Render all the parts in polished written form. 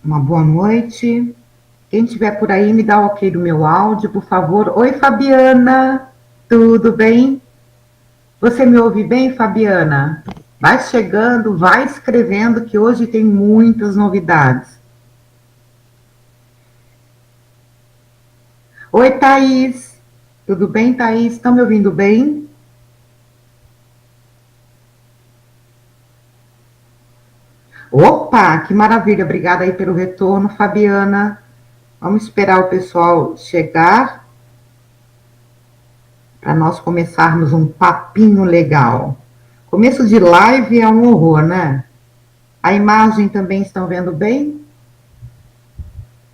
Uma boa noite. Quem estiver por aí, me dá o ok do meu áudio, por favor. Oi, Fabiana. Tudo bem? Você me ouve bem, Fabiana? Vai chegando, vai escrevendo, que hoje tem muitas novidades. Oi, Thaís. Tudo bem, Thaís? Estão me ouvindo bem? Opa, que maravilha. Obrigada aí pelo retorno, Fabiana. Vamos esperar o pessoal chegar para nós começarmos um papinho legal. Começo de live é um horror, né? A imagem também estão vendo bem?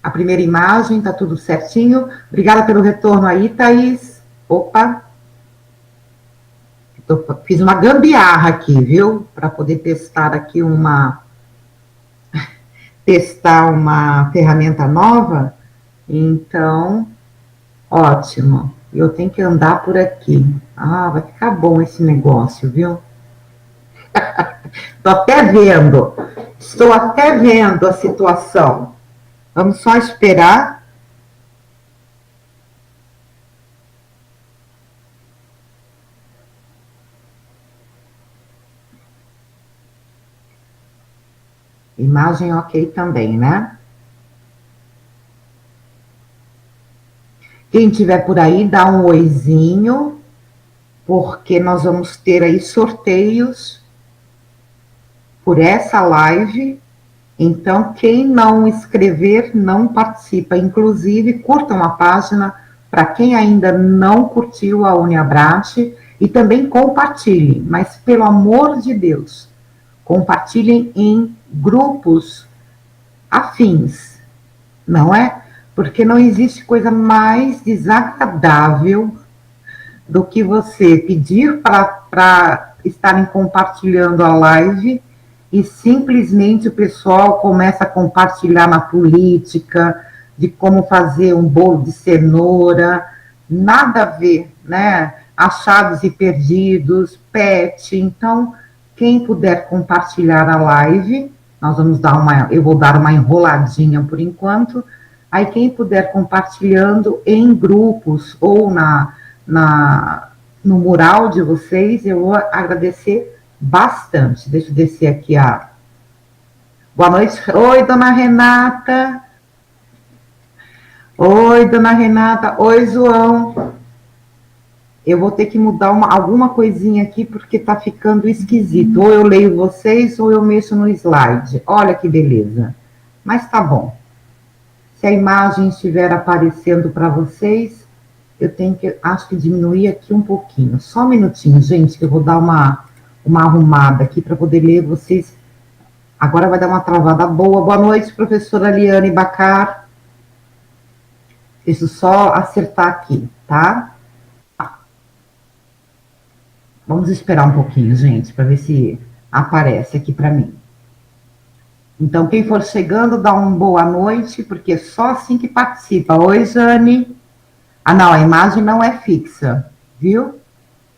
A primeira imagem, tá tudo certinho. Obrigada pelo retorno aí, Thaís. Opa, fiz uma gambiarra aqui, viu? Para poder testar uma ferramenta nova. Então, ótimo. Eu tenho que andar por aqui. Ah, vai ficar bom esse negócio, viu? Estou até vendo a situação. Vamos só esperar. Imagem ok também, né? Quem tiver por aí, dá um oizinho, porque nós vamos ter aí sorteios por essa live. Então, quem não escrever, não participa. Inclusive, curtam a página para quem ainda não curtiu a Uniabrate e também compartilhem. Mas, pelo amor de Deus, compartilhem em grupos afins, não é? Porque não existe coisa mais desagradável do que você pedir para estarem compartilhando a live e simplesmente o pessoal começa a compartilhar na política, de como fazer um bolo de cenoura, nada a ver, né? Achados e perdidos, pet. Então, quem puder compartilhar a live, eu vou dar uma enroladinha por enquanto. Aí quem puder compartilhando em grupos ou no mural de vocês, eu vou agradecer bastante. Deixa eu descer aqui a. Boa noite. Oi, dona Renata. Oi, dona Renata. Oi, João. Eu vou ter que mudar alguma coisinha aqui porque tá ficando esquisito. Ou eu leio vocês ou eu mexo no slide. Olha que beleza. Mas tá bom. Se a imagem estiver aparecendo para vocês, eu tenho que, acho que diminuir aqui um pouquinho. Só um minutinho, gente, que eu vou dar uma arrumada aqui para poder ler vocês. Agora vai dar uma travada boa. Boa noite, professora Liane Bacar. Deixa eu só acertar aqui, tá? Vamos esperar um pouquinho, gente, para ver se aparece aqui para mim. Então, quem for chegando, dá uma boa noite, porque é só assim que participa. Oi, Jane. Ah, não, a imagem não é fixa, viu?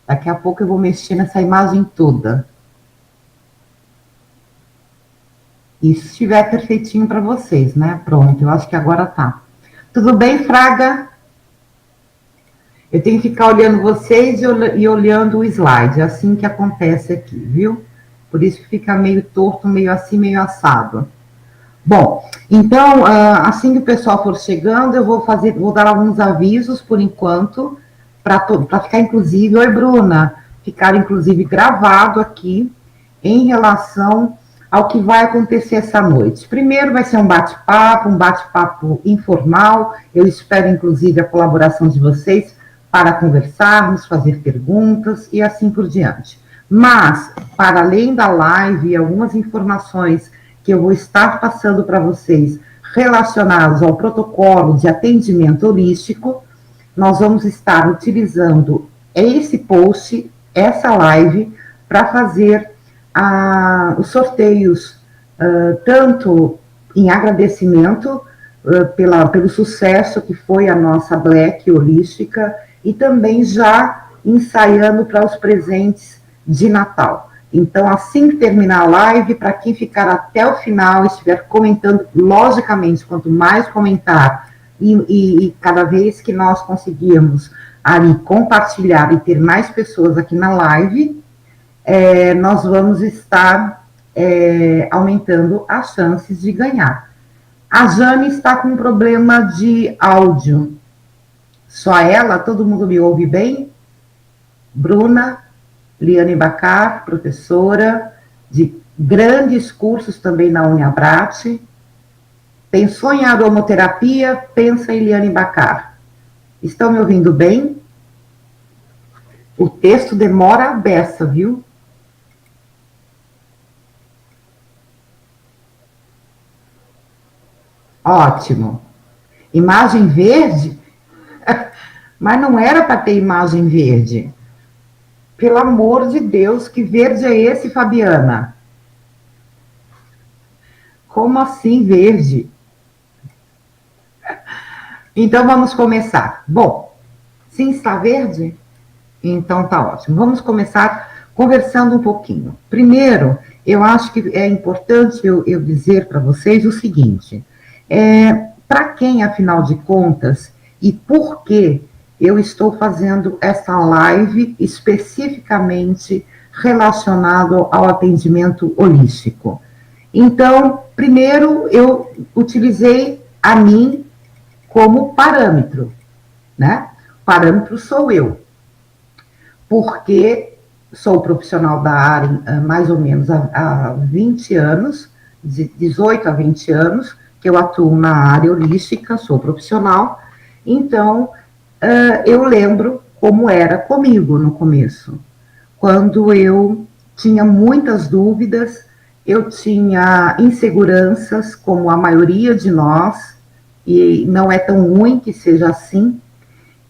Daqui a pouco eu vou mexer nessa imagem toda. E se estiver perfeitinho para vocês, né? Pronto, eu acho que agora tá. Tudo bem, Fraga? Eu tenho que ficar olhando vocês e olhando o slide. É assim que acontece aqui, viu? Por isso que fica meio torto, meio assim, meio assado. Bom, então, assim que o pessoal for chegando, eu vou dar alguns avisos por enquanto, para ficar inclusive, oi Bruna, ficar inclusive gravado aqui em relação ao que vai acontecer essa noite. Primeiro vai ser um bate-papo informal, eu espero inclusive a colaboração de vocês para conversarmos, fazer perguntas e assim por diante. Mas, para além da live e algumas informações que eu vou estar passando para vocês relacionados ao protocolo de atendimento holístico, nós vamos estar utilizando esse post, essa live, para fazer os sorteios, tanto em agradecimento pelo sucesso que foi a nossa Black Holística, e também já ensaiando para os presentes de Natal. Então, assim que terminar a live, para quem ficar até o final e estiver comentando, logicamente, quanto mais comentar, e cada vez que nós conseguirmos ali compartilhar e ter mais pessoas aqui na live, nós vamos estar aumentando as chances de ganhar. A Jane está com um problema de áudio. Só ela? Todo mundo me ouve bem? Bruna, Liane Bacar, professora de grandes cursos também na Uniabrat. Pensou em aromoterapia? Pensa em Liane Bacar. Estão me ouvindo bem? O texto demora a beça, viu? Ótimo. Imagem verde? Mas não era para ter imagem verde. Pelo amor de Deus, que verde é esse, Fabiana? Como assim verde? Então vamos começar. Bom, sim, está verde? Então tá ótimo. Vamos começar conversando um pouquinho. Primeiro, eu acho que é importante eu dizer para vocês o seguinte: para quem, afinal de contas, e por que eu estou fazendo essa live especificamente relacionado ao atendimento holístico. Então, primeiro, eu utilizei a mim como parâmetro, né? Parâmetro sou eu, porque sou profissional da área mais ou menos há 20 anos, de 18 a 20 anos, que eu atuo na área holística, sou profissional, então eu lembro como era comigo no começo, quando eu tinha muitas dúvidas, eu tinha inseguranças, como a maioria de nós, e não é tão ruim que seja assim,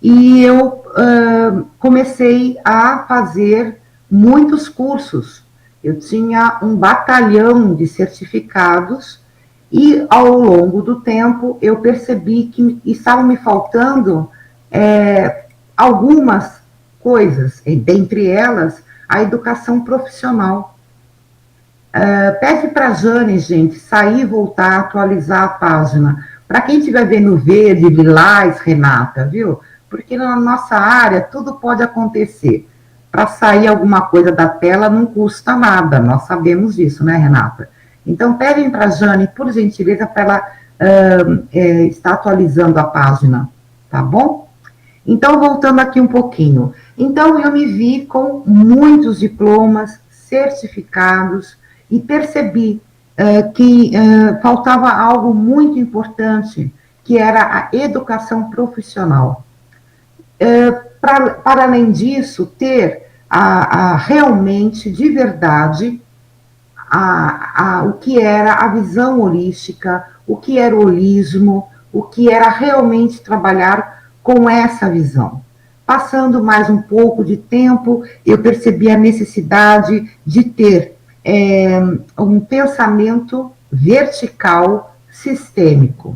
e eu comecei a fazer muitos cursos. Eu tinha um batalhão de certificados e, ao longo do tempo, eu percebi que estavam me faltando algumas coisas, e dentre elas, a educação profissional. Pede para a Jane, gente, sair e voltar, atualizar a página. Para quem estiver vendo verde, lilás, Renata, viu? Porque na nossa área tudo pode acontecer. Para sair alguma coisa da tela não custa nada, nós sabemos disso, né, Renata? Então, pedem para a Jane, por gentileza, para ela estar atualizando a página, tá bom? Então, voltando aqui um pouquinho. Então, eu me vi com muitos diplomas, certificados, e percebi que faltava algo muito importante, que era a educação profissional. Para além disso, ter realmente, de verdade, o que era a visão holística, o que era o holismo, o que era realmente trabalhar com essa visão. Passando mais um pouco de tempo, eu percebi a necessidade de ter um pensamento vertical sistêmico.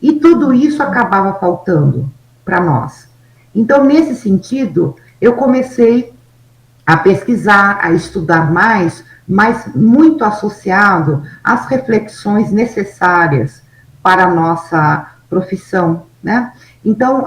E tudo isso acabava faltando para nós. Então, nesse sentido, eu comecei a pesquisar, a estudar mais, mas muito associado às reflexões necessárias para a nossa profissão, né? Então,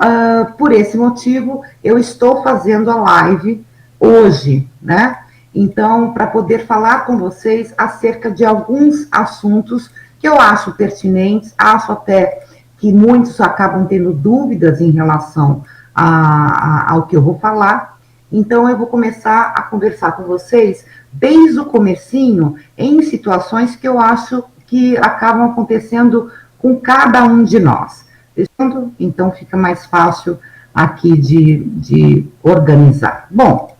por esse motivo, eu estou fazendo a live hoje, né? Então, para poder falar com vocês acerca de alguns assuntos que eu acho pertinentes, acho até que muitos acabam tendo dúvidas em relação ao que eu vou falar. Então, eu vou começar a conversar com vocês desde o comecinho, em situações que eu acho que acabam acontecendo com cada um de nós. Então, fica mais fácil aqui de organizar. Bom,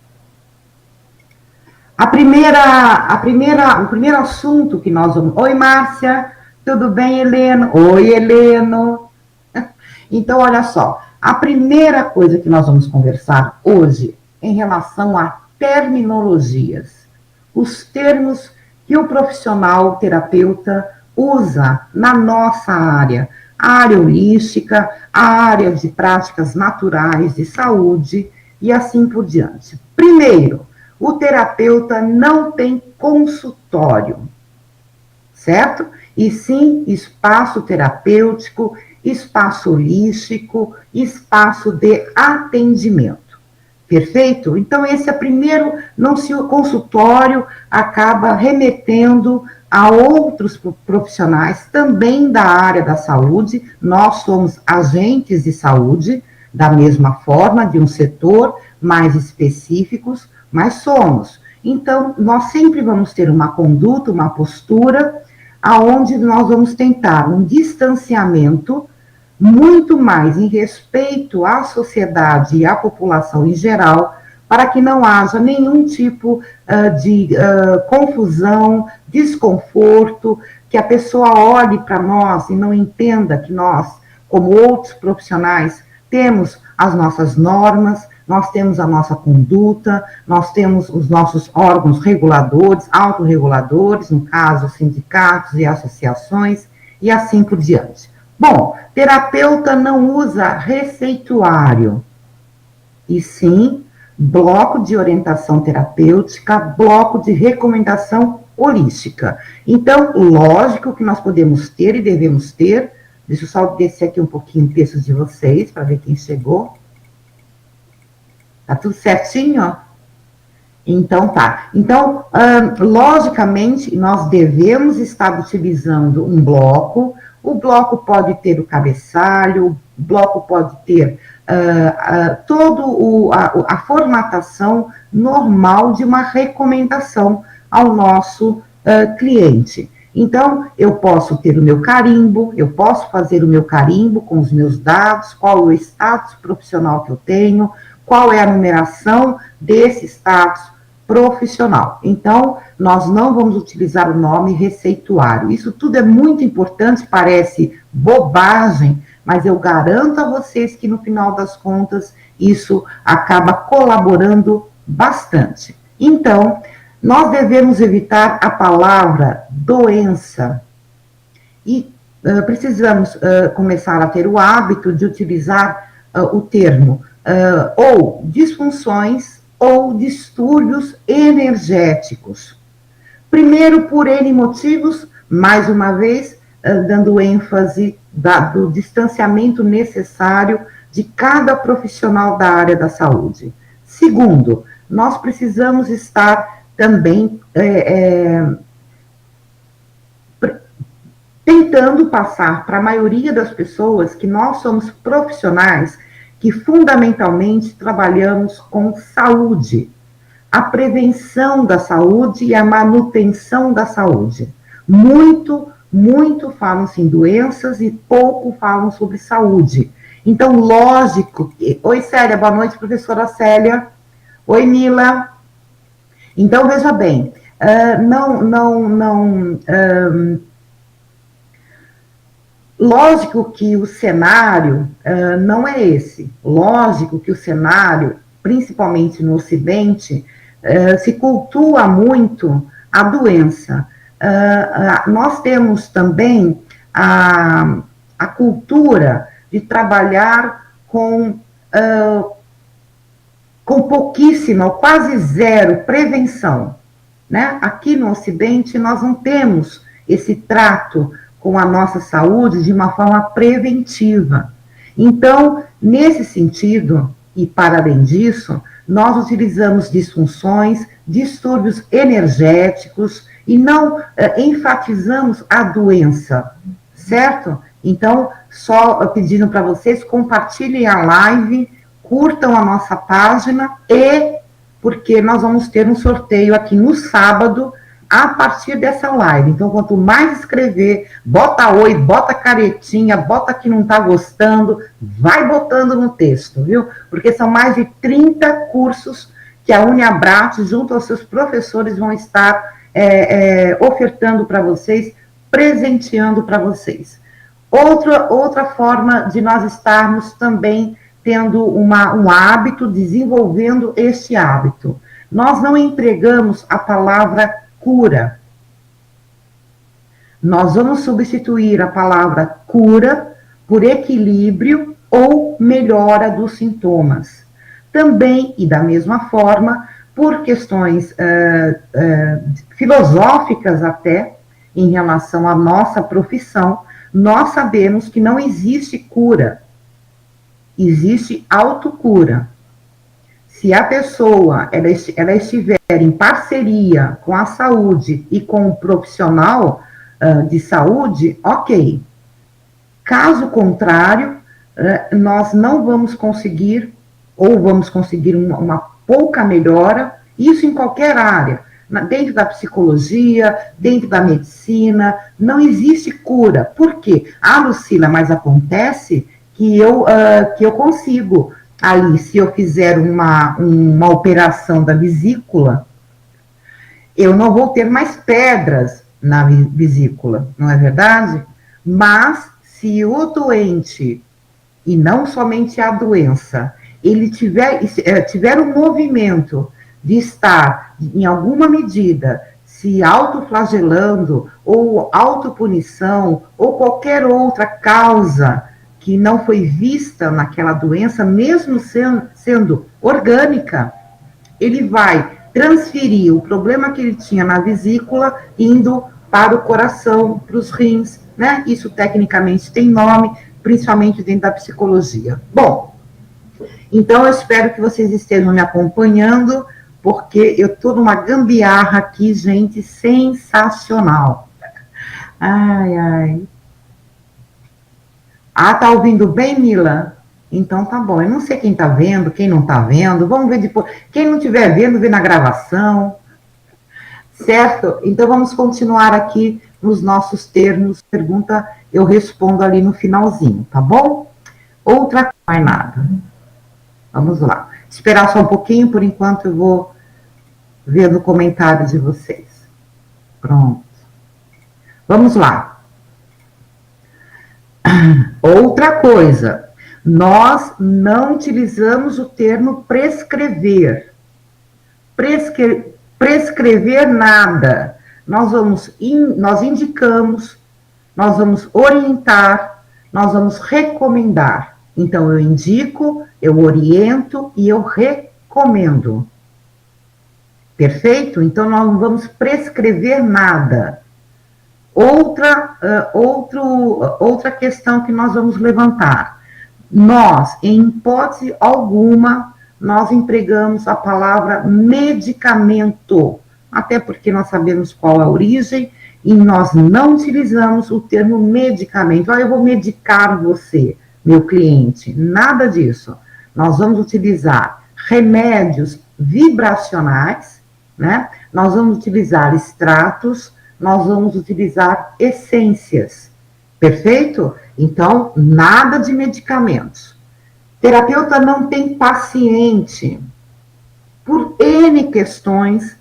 o primeiro assunto que nós vamos... Oi, Márcia, tudo bem, Heleno? Oi, Heleno. Então, olha só, a primeira coisa que nós vamos conversar hoje em relação a terminologias, os termos que o profissional terapeuta usa na nossa área, a área holística, a área de práticas naturais de saúde e assim por diante. Primeiro, o terapeuta não tem consultório, certo? E sim espaço terapêutico, espaço holístico, espaço de atendimento. Perfeito? Então, esse é primeiro, não se o consultório acaba remetendo a outros profissionais também da área da saúde. Nós somos agentes de saúde, da mesma forma, de um setor mais específicos, mas somos. Então, nós sempre vamos ter uma conduta, uma postura, aonde nós vamos tentar um distanciamento muito mais em respeito à sociedade e à população em geral, para que não haja nenhum tipo de confusão, desconforto, que a pessoa olhe para nós e não entenda que nós, como outros profissionais, temos as nossas normas, nós temos a nossa conduta, nós temos os nossos órgãos reguladores, autorreguladores, no caso, sindicatos e associações, e assim por diante. Bom, terapeuta não usa receituário, e sim bloco de orientação terapêutica, bloco de recomendação holística. Então, lógico que nós podemos ter e devemos ter, deixa eu só descer aqui um pouquinho o texto de vocês, para ver quem chegou. Tá tudo certinho? Então, tá. Então, logicamente, nós devemos estar utilizando um bloco. O bloco pode ter o cabeçalho, o bloco pode ter toda a formatação normal de uma recomendação ao nosso cliente. Então, eu posso ter o meu carimbo, eu posso fazer o meu carimbo com os meus dados, qual é o status profissional que eu tenho, qual é a numeração desse status profissional. Então, nós não vamos utilizar o nome receituário. Isso tudo é muito importante, parece bobagem, mas eu garanto a vocês que no final das contas isso acaba colaborando bastante. Então, nós devemos evitar a palavra doença e precisamos começar a ter o hábito de utilizar o termo ou disfunções ou distúrbios energéticos. Primeiro, por N motivos, mais uma vez, dando ênfase do distanciamento necessário de cada profissional da área da saúde. Segundo, nós precisamos estar também tentando passar para a maioria das pessoas que nós somos profissionais que fundamentalmente trabalhamos com saúde, a prevenção da saúde e a manutenção da saúde. Muito falam-se em doenças e pouco falam sobre saúde. Então, lógico que... Oi, Célia, boa noite, professora Célia. Oi, Mila. Então, veja bem, lógico que o cenário não é esse. Lógico que o cenário, principalmente no Ocidente, se cultua muito a doença. Nós temos também a cultura de trabalhar com pouquíssima, ou quase zero, prevenção. Né? Aqui no Ocidente, nós não temos esse trato com a nossa saúde de uma forma preventiva. Então, nesse sentido, e para além disso, nós utilizamos disfunções, distúrbios energéticos e não enfatizamos a doença, certo? Então, só pedindo para vocês, compartilhem a live, curtam a nossa página porque nós vamos ter um sorteio aqui no sábado, a partir dessa live. Então, quanto mais escrever, bota oi, bota caretinha, bota que não está gostando, vai botando no texto, viu? Porque são mais de 30 cursos que a Uniabrate, junto aos seus professores, vão estar ofertando para vocês, presenteando para vocês. Outra forma de nós estarmos também tendo um hábito, desenvolvendo este hábito. Nós não empregamos a palavra cura. Nós vamos substituir a palavra cura por equilíbrio ou melhora dos sintomas. Também, e da mesma forma, por questões filosóficas até, em relação à nossa profissão, nós sabemos que não existe cura, existe autocura. Se a pessoa ela estiver em parceria com a saúde e com o profissional de saúde, ok. Caso contrário, nós não vamos conseguir, ou vamos conseguir uma pouca melhora, isso em qualquer área, dentro da psicologia, dentro da medicina, não existe cura. Por quê? Ah, Lucila, mas acontece que eu consigo, ali, se eu fizer uma operação da vesícula, eu não vou ter mais pedras na vesícula, não é verdade? Mas, se o doente, e não somente a doença, ele tiver um movimento de estar, em alguma medida, se autoflagelando, ou autopunição, ou qualquer outra causa que não foi vista naquela doença, mesmo sendo orgânica, ele vai transferir o problema que ele tinha na vesícula, indo para o coração, para os rins, né? Isso tecnicamente tem nome, principalmente dentro da psicologia. Bom, então eu espero que vocês estejam me acompanhando, porque eu estou numa gambiarra aqui, gente, sensacional. Ai, ai. Ah, tá ouvindo bem, Mila? Então tá bom. Eu não sei quem tá vendo, quem não tá vendo. Vamos ver depois. Quem não estiver vendo, vê na gravação. Certo? Então vamos continuar aqui nos nossos termos. Pergunta, eu respondo ali no finalzinho, tá bom? Outra, mais nada. Vamos lá. Esperar só um pouquinho, por enquanto eu vou ver no comentário de vocês. Pronto. Vamos lá. Outra coisa, nós não utilizamos o termo prescrever. Prescrever nada. Nós indicamos, nós vamos orientar, nós vamos recomendar. Então, eu indico, eu oriento e eu recomendo. Perfeito? Então, nós não vamos prescrever nada. Outra questão que nós vamos levantar. Nós, em hipótese alguma, nós empregamos a palavra medicamento, até porque nós sabemos qual a origem, e nós não utilizamos o termo medicamento. Eu vou medicar você, meu cliente. Nada disso. Nós vamos utilizar remédios vibracionais, né? Nós vamos utilizar extratos, nós vamos utilizar essências. Perfeito? Então, nada de medicamentos. Terapeuta não tem paciente. Por N questões,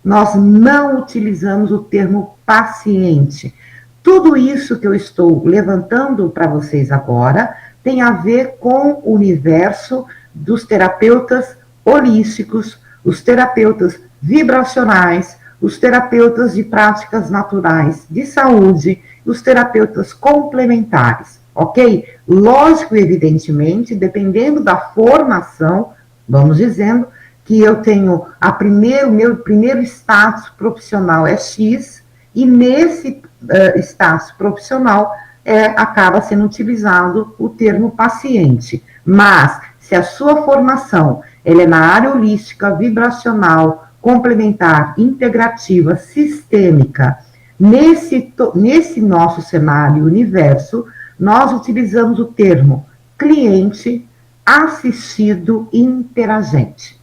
nós não utilizamos o termo paciente. Tudo isso que eu estou levantando para vocês agora tem a ver com o universo dos terapeutas holísticos, os terapeutas vibracionais, os terapeutas de práticas naturais de saúde, os terapeutas complementares, ok? Lógico e evidentemente, dependendo da formação, vamos dizendo que eu tenho meu primeiro status profissional é X, e nesse status profissional acaba sendo utilizado o termo paciente. Mas, se a sua formação ela é na área holística, vibracional, complementar, integrativa, sistêmica, nesse nosso cenário universo, nós utilizamos o termo cliente, assistido e interagente.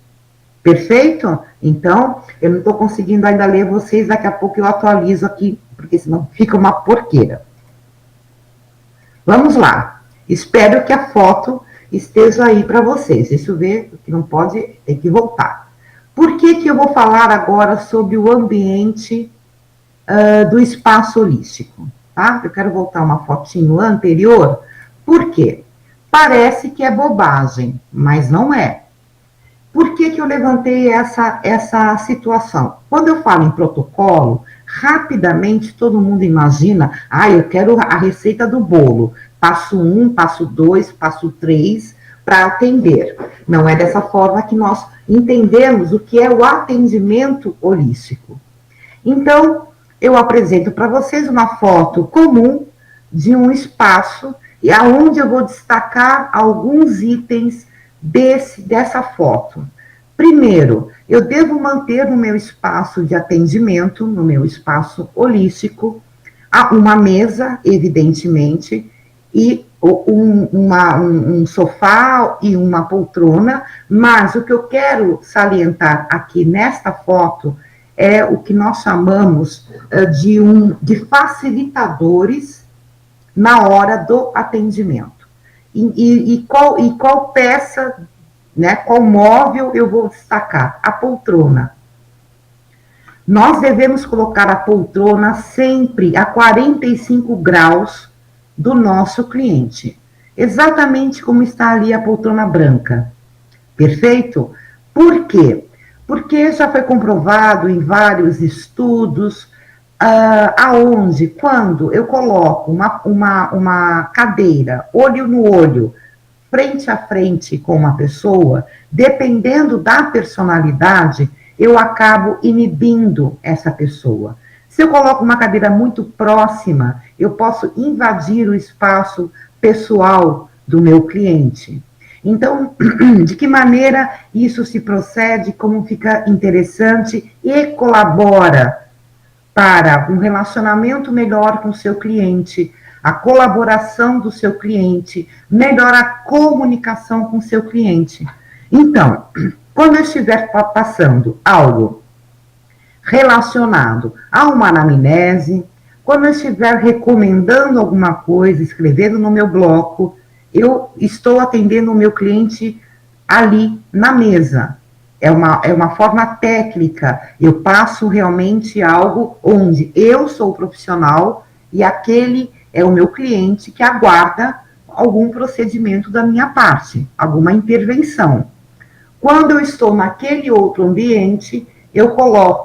Perfeito? Então, eu não estou conseguindo ainda ler vocês, daqui a pouco eu atualizo aqui, porque senão fica uma porqueira. Vamos lá. Espero que a foto esteja aí para vocês. Deixa eu ver, que não pode, tem que voltar. Por que eu vou falar agora sobre o ambiente do espaço holístico? Tá? Eu quero voltar uma fotinho anterior. Por quê? Parece que é bobagem, mas não é. Por que eu levantei essa situação? Quando eu falo em protocolo, rapidamente todo mundo imagina, eu quero a receita do bolo. Passo 1, passo 2, passo 3, para atender. Não é dessa forma que nós entendemos o que é o atendimento holístico. Então, eu apresento para vocês uma foto comum de um espaço e aonde eu vou destacar alguns itens dessa foto. Primeiro, eu devo manter no meu espaço de atendimento, no meu espaço holístico, uma mesa, evidentemente, e um sofá e uma poltrona, mas o que eu quero salientar aqui nesta foto é o que nós chamamos de facilitadores na hora do atendimento. E qual peça, né, qual móvel eu vou destacar? A poltrona. Nós devemos colocar a poltrona sempre a 45 graus do nosso cliente, exatamente como está ali a poltrona branca. Perfeito? Por quê? Porque já foi comprovado em vários estudos aonde, quando eu coloco uma cadeira, olho no olho, frente a frente com uma pessoa, dependendo da personalidade, eu acabo inibindo essa pessoa. Se eu coloco uma cadeira muito próxima, eu posso invadir o espaço pessoal do meu cliente. Então, de que maneira isso se procede, como fica interessante e colabora para um relacionamento melhor com o seu cliente, a colaboração do seu cliente, melhor a comunicação com o seu cliente. Então, quando eu estiver passando algo relacionado a uma anamnese, quando eu estiver recomendando alguma coisa, escrevendo no meu bloco, eu estou atendendo o meu cliente ali na mesa. É uma forma técnica, eu passo realmente algo onde eu sou o profissional e aquele é o meu cliente que aguarda algum procedimento da minha parte, alguma intervenção. Quando eu estou naquele outro ambiente, eu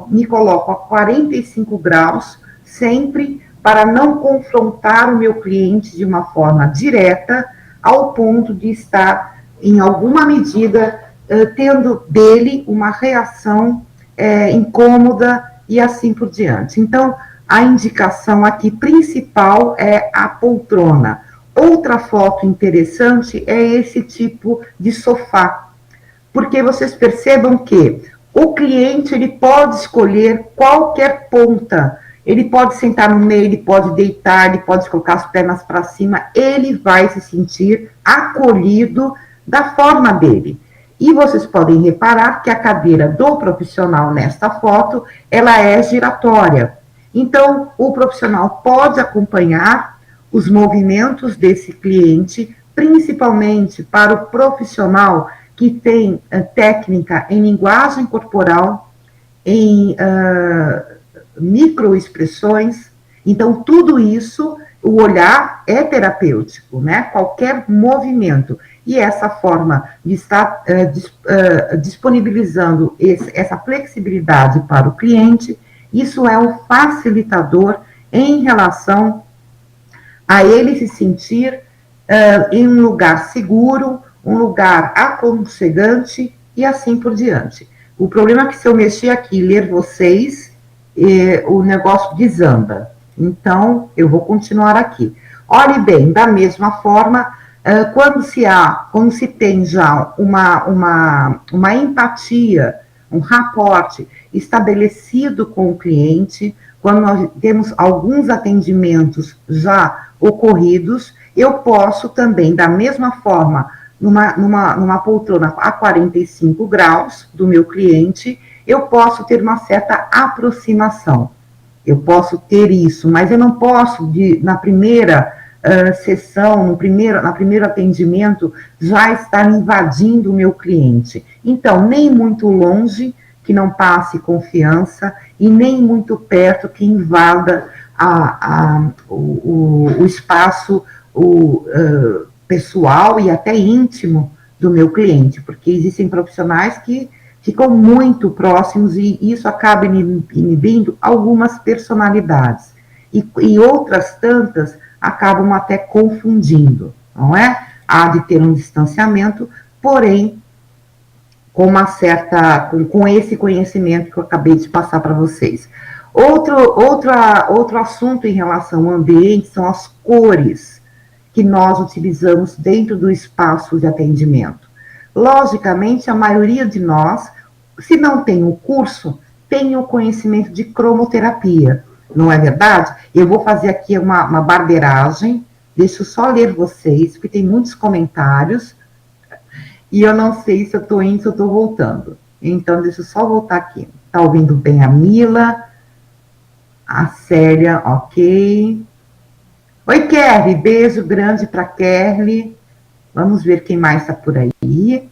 me coloco a 45 graus, sempre para não confrontar o meu cliente de uma forma direta, ao ponto de estar, em alguma medida, tendo dele uma reação incômoda e assim por diante. Então, a indicação aqui principal é a poltrona. Outra foto interessante é esse tipo de sofá, porque vocês percebam que o cliente ele pode escolher qualquer ponta, ele pode sentar no meio, ele pode deitar, ele pode colocar as pernas para cima, ele vai se sentir acolhido da forma dele. E vocês podem reparar que a cadeira do profissional nesta foto, ela é giratória. Então, o profissional pode acompanhar os movimentos desse cliente, principalmente para o profissional que tem técnica em linguagem corporal, em microexpressões. Então, tudo isso, o olhar é terapêutico, né? Qualquer movimento. E essa forma de estar disponibilizando essa flexibilidade para o cliente, isso é um facilitador em relação a ele se sentir em um lugar seguro, um lugar aconchegante e assim por diante. O problema é que se eu mexer aqui e ler vocês, o negócio desanda. Então, eu vou continuar aqui. Olhe bem, da mesma forma, quando se tem já uma empatia, um rapport estabelecido com o cliente, quando nós temos alguns atendimentos já ocorridos, eu posso também, da mesma forma, numa poltrona a 45 graus do meu cliente, eu posso ter uma certa aproximação. Eu posso ter isso, mas eu não posso, na primeira sessão, no primeiro atendimento, já estar invadindo o meu cliente. Então, nem muito longe, que não passe confiança, e nem muito perto, que invada o espaço pessoal e até íntimo do meu cliente, porque existem profissionais que ficam muito próximos e isso acaba inibindo algumas personalidades. E outras tantas acabam até confundindo, não é? Há de ter um distanciamento, porém, com esse conhecimento que eu acabei de passar para vocês. Outro assunto em relação ao ambiente são as cores que nós utilizamos dentro do espaço de atendimento. Logicamente, a maioria de nós, se não tem o curso, tem o conhecimento de cromoterapia, não é verdade? Eu vou fazer aqui uma barbeiragem, deixa eu só ler vocês, porque tem muitos comentários, e eu não sei se eu estou indo, se eu estou voltando. Então, deixa eu só voltar aqui. Está ouvindo bem a Mila, a Célia, ok. Oi, Kerry, beijo grande para Kerry. Vamos ver quem mais está por aí.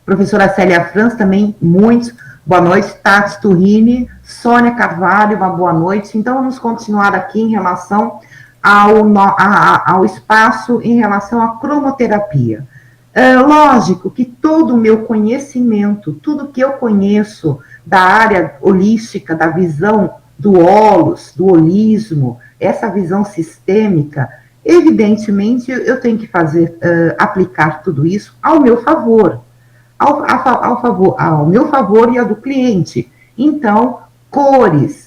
Professora Célia Franz também, muitos. Boa noite, Tati Turrini, Sônia Carvalho, uma boa noite. Então, vamos continuar aqui em relação ao espaço, em relação à cromoterapia. Lógico que todo o meu conhecimento, tudo que eu conheço da área holística, da visão do holos, do holismo, essa visão sistêmica, evidentemente eu tenho que aplicar tudo isso ao meu favor, ao meu favor e ao do cliente. Então, cores,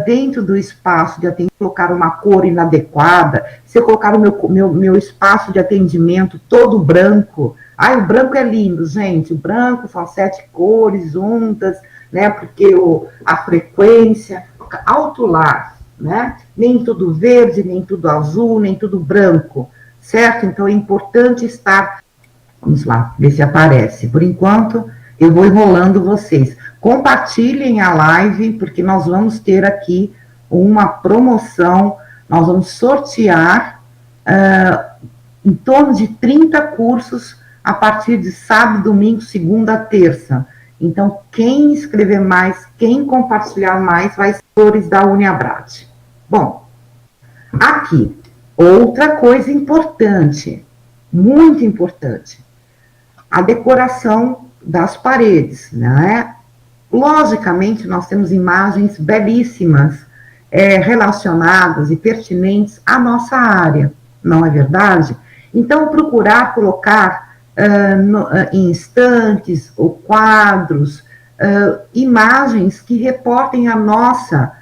dentro do espaço de atendimento, colocar uma cor inadequada, se eu colocar o meu espaço de atendimento todo branco, o branco é lindo, gente, o branco são 7 cores juntas, né, porque a frequência, alto lar, né, nem tudo verde, nem tudo azul, nem tudo branco, certo? Então é importante estar, vamos lá, ver se aparece, por enquanto eu vou enrolando vocês. Compartilhem a live, porque nós vamos ter aqui uma promoção, nós vamos sortear em torno de 30 cursos a partir de sábado, domingo, segunda, terça. Então, quem escrever mais, quem compartilhar mais, vai ser cores da Uniabrad. Bom, aqui, outra coisa importante, muito importante, a decoração das paredes, né? Logicamente, nós temos imagens belíssimas relacionadas e pertinentes à nossa área, não é verdade? Então, procurar colocar em estantes ou quadros, imagens que reportem a nossa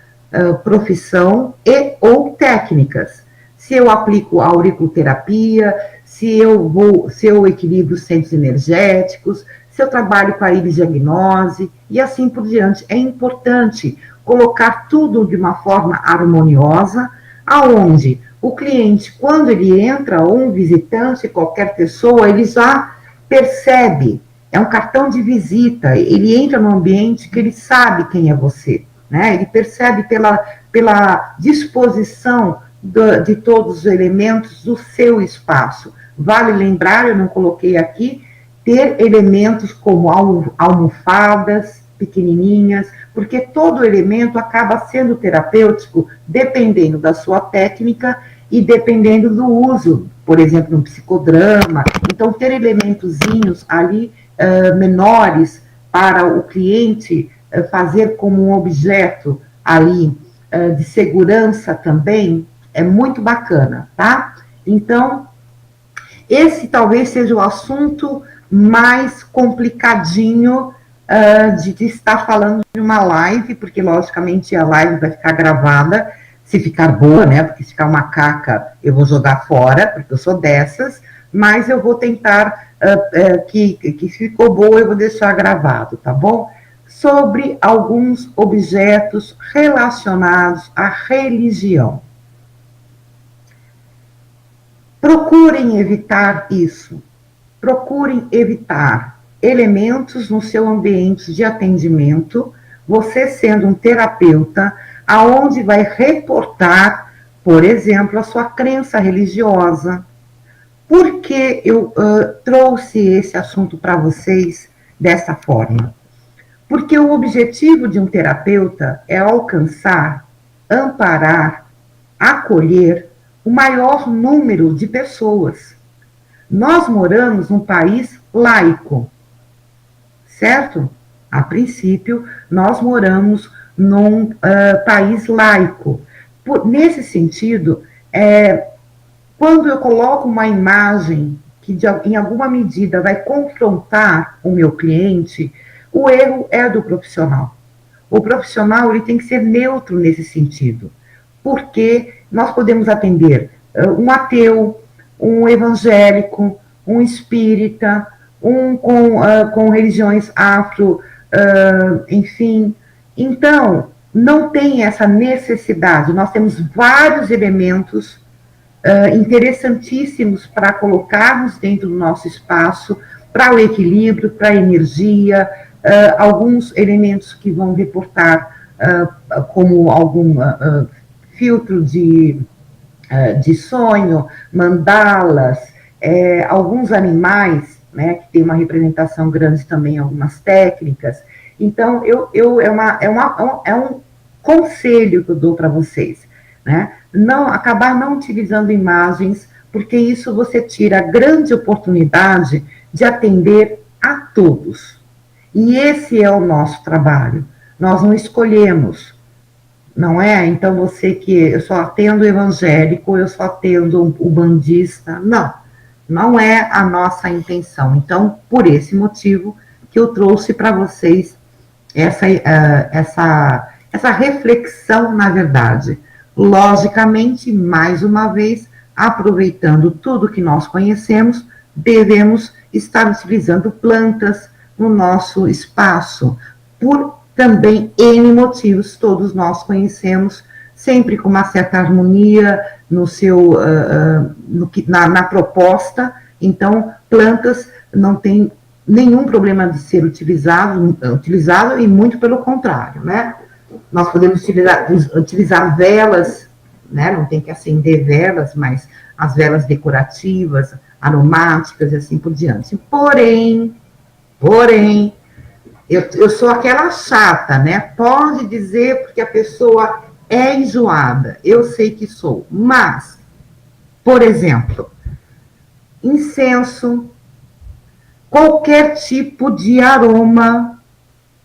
profissão e ou técnicas. Se eu aplico a auriculoterapia, se eu equilibro centros energéticos, se eu trabalho com a iridodiagnose e assim por diante. É importante colocar tudo de uma forma harmoniosa, aonde o cliente, quando ele entra, ou um visitante, qualquer pessoa, ele já percebe, é um cartão de visita, ele entra no ambiente que ele sabe quem é você, né? Ele percebe pela disposição de todos os elementos do seu espaço. Vale lembrar, eu não coloquei aqui, ter elementos como almofadas pequenininhas, porque todo elemento acaba sendo terapêutico dependendo da sua técnica e dependendo do uso, por exemplo, no psicodrama. Então, ter elementozinhos ali menores para o cliente fazer como um objeto ali de segurança também é muito bacana, tá? Então, esse talvez seja o assunto mais complicadinho de estar falando de uma live, porque logicamente a live vai ficar gravada, se ficar boa, né? Porque se ficar uma caca, eu vou jogar fora, porque eu sou dessas, mas eu vou tentar que se ficou boa, eu vou deixar gravado, tá bom? Sobre alguns objetos relacionados à religião. Procurem evitar isso. Procurem evitar elementos no seu ambiente de atendimento, você sendo um terapeuta, aonde vai reportar, por exemplo, a sua crença religiosa. Por que eu trouxe esse assunto para vocês dessa forma? Porque o objetivo de um terapeuta é alcançar, amparar, acolher o maior número de pessoas. Nós moramos num país laico, certo? A princípio, nós moramos num país laico. Nesse sentido, quando eu coloco uma imagem que em alguma medida vai confrontar o meu cliente, o erro é do profissional. O profissional ele tem que ser neutro nesse sentido, porque nós podemos atender um ateu, um evangélico, um espírita, um com religiões afro, enfim. Então, não tem essa necessidade. Nós temos vários elementos interessantíssimos para colocarmos dentro do nosso espaço, para o equilíbrio, para a energia, alguns elementos que vão reportar como algum filtro de sonho, mandalas, alguns animais, né, que tem uma representação grande também, algumas técnicas. Então, é um conselho que eu dou para vocês, né? Acabar não utilizando imagens, porque isso você tira a grande oportunidade de atender a todos. E esse é o nosso trabalho. Nós não escolhemos, não é? Então você que eu só atendo o evangélico, eu só atendo o bandista. Não, não é a nossa intenção. Então, por esse motivo que eu trouxe para vocês essa reflexão, na verdade. Logicamente, mais uma vez, aproveitando tudo que nós conhecemos, devemos estar utilizando plantas no nosso espaço, por também N motivos, todos nós conhecemos, sempre com uma certa harmonia na proposta. Então, plantas não tem nenhum problema de ser utilizado e muito pelo contrário, né? Nós podemos utilizar velas, né? Não tem que acender velas, mas as velas decorativas, aromáticas e assim por diante. Porém, eu sou aquela chata, né? Pode dizer porque a pessoa é enjoada, eu sei que sou, mas, por exemplo, incenso, qualquer tipo de aroma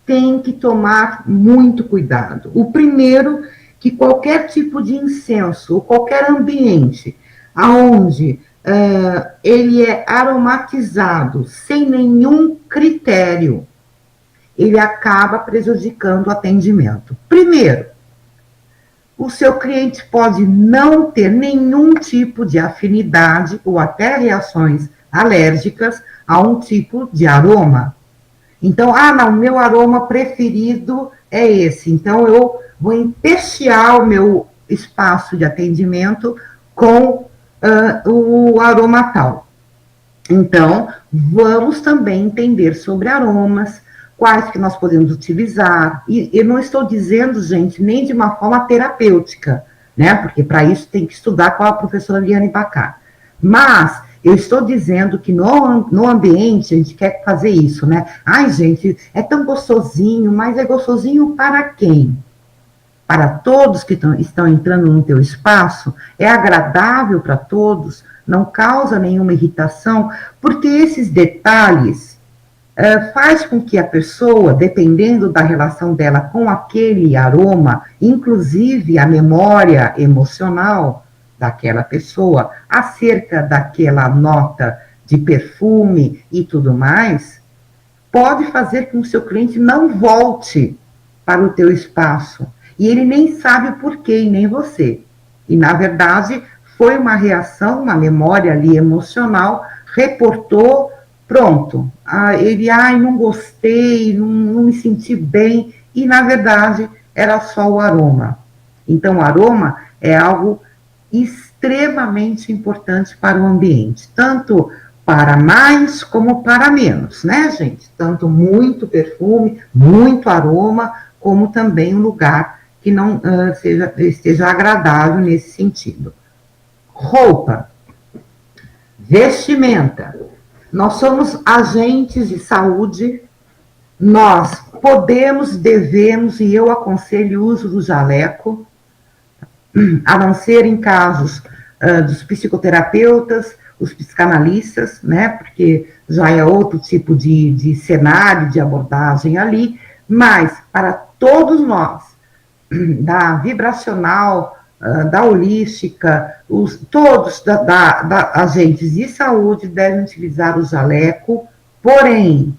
tem que tomar muito cuidado. O primeiro, que qualquer tipo de incenso, ou qualquer ambiente, aonde ele é aromatizado sem nenhum critério, ele acaba prejudicando o atendimento. Primeiro, o seu cliente pode não ter nenhum tipo de afinidade ou até reações alérgicas a um tipo de aroma. Então, não, meu aroma preferido é esse. Então, eu vou empestear o meu espaço de atendimento com o aroma tal. Então, vamos também entender sobre aromas, quais que nós podemos utilizar. E eu não estou dizendo, gente, nem de uma forma terapêutica, né? Porque para isso tem que estudar com a professora Liane Bacar. Mas eu estou dizendo que no ambiente a gente quer fazer isso, né? Ai, gente, é tão gostosinho, mas é gostosinho para quem? Para todos que estão entrando no teu espaço? É agradável para todos? Não causa nenhuma irritação? Porque esses detalhes faz com que a pessoa, dependendo da relação dela com aquele aroma, inclusive a memória emocional daquela pessoa, acerca daquela nota de perfume e tudo mais, pode fazer com que o seu cliente não volte para o teu espaço. E ele nem sabe o porquê, e nem você. E, na verdade, foi uma reação, uma memória ali emocional, reportou, pronto. Ele, não gostei, não me senti bem, e, na verdade, era só o aroma. Então, o aroma é algo extremamente importante para o ambiente, tanto para mais como para menos, né, gente? Tanto muito perfume, muito aroma, como também um lugar que não esteja agradável nesse sentido. Roupa, vestimenta. Nós somos agentes de saúde, nós podemos, devemos, e eu aconselho o uso do jaleco, a não ser em casos dos psicoterapeutas, os psicanalistas, né, porque já é outro tipo de cenário, de abordagem ali, mas para todos nós, da vibracional da holística, todos da agentes de saúde devem utilizar o jaleco, porém,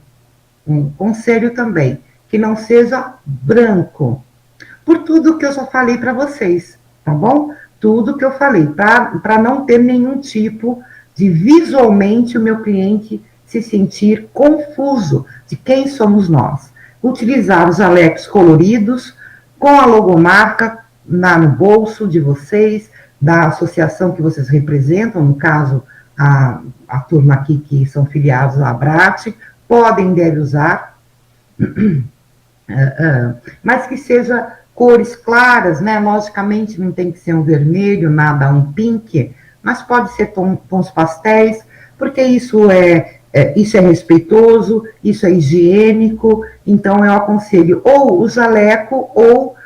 um conselho também, que não seja branco, por tudo que eu já falei para vocês, tá bom? Tudo que eu falei, para não ter nenhum tipo de visualmente o meu cliente se sentir confuso de quem somos nós. Utilizar os jalecos coloridos com a logomarca no bolso de vocês, da associação que vocês representam, no caso, a turma aqui que são filiados à ABRAT, podem, devem usar, mas que seja cores claras, né? Logicamente não tem que ser um vermelho, nada, um pink, mas pode ser tons pastéis, porque isso é respeitoso, isso é higiênico, então eu aconselho ou o jaleco ou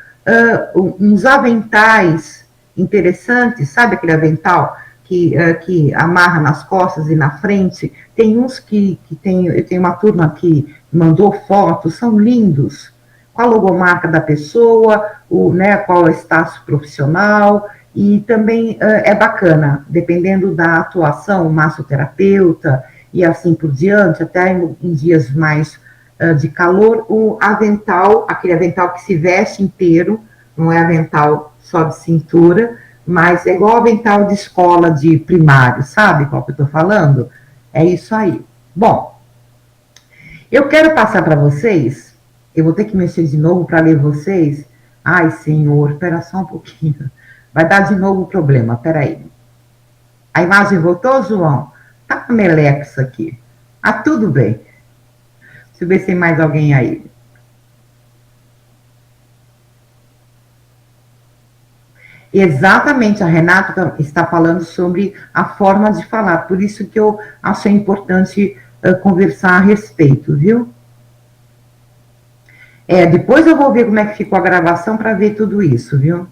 uns aventais interessantes, sabe aquele avental que amarra nas costas e na frente? Tem uns eu tenho uma turma que mandou fotos, são lindos, com a logomarca da pessoa, qual é o status profissional, e também é bacana, dependendo da atuação, o massoterapeuta e assim por diante, até em dias mais de calor, o avental, aquele avental que se veste inteiro, não é avental só de cintura, mas é igual avental de escola de primário, sabe qual que eu estou falando? É isso aí. Bom, eu quero passar para vocês, eu vou ter que mexer de novo para ler vocês. Ai, senhor, espera só um pouquinho. Vai dar de novo o problema, espera aí. A imagem voltou, João? Tá uma meleca isso aqui. Ah, tudo bem. Deixa eu ver se tem mais alguém aí. Exatamente, a Renata está falando sobre a forma de falar, por isso que eu achei importante conversar a respeito, viu? Depois eu vou ver como é que ficou a gravação para ver tudo isso, viu?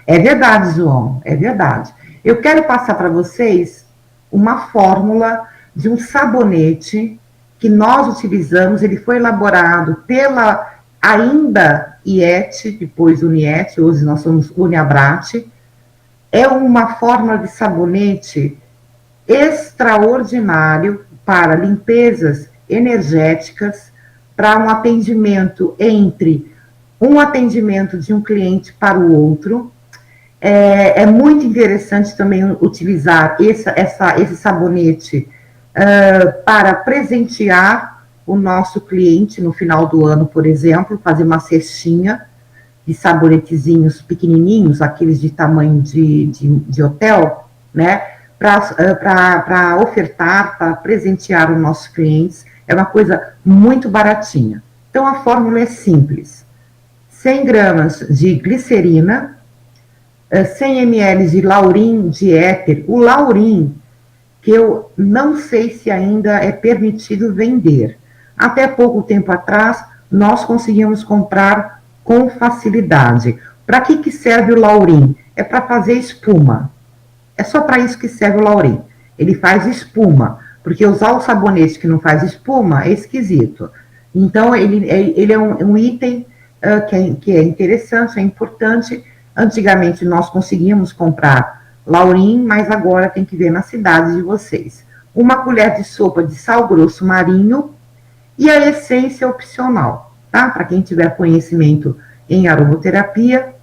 É verdade, João, é verdade. Eu quero passar para vocês uma fórmula de um sabonete que nós utilizamos, ele foi elaborado pela ainda IET, depois Uniet, hoje nós somos Uniabrat. É uma fórmula de sabonete extraordinário para limpezas energéticas, para um atendimento de um cliente para o outro. É muito interessante também utilizar esse sabonete para presentear o nosso cliente no final do ano, por exemplo, fazer uma cestinha de sabonetezinhos pequenininhos, aqueles de tamanho de hotel, né, para ofertar, para presentear os nossos clientes. É uma coisa muito baratinha. Então, a fórmula é simples. 100 gramas de glicerina, 100 ml de laurim de éter. O laurim, que eu não sei se ainda é permitido vender. Até pouco tempo atrás, nós conseguíamos comprar com facilidade. Para que serve o laurim? É para fazer espuma. É só para isso que serve o laurim. Ele faz espuma, porque usar o sabonete que não faz espuma é esquisito. Então, ele é um item que é interessante, é importante. Antigamente, nós conseguíamos comprar laurim, mas agora tem que ver na cidade de vocês. Uma colher de sopa de sal grosso marinho e a essência opcional, tá? Para quem tiver conhecimento em aromaterapia,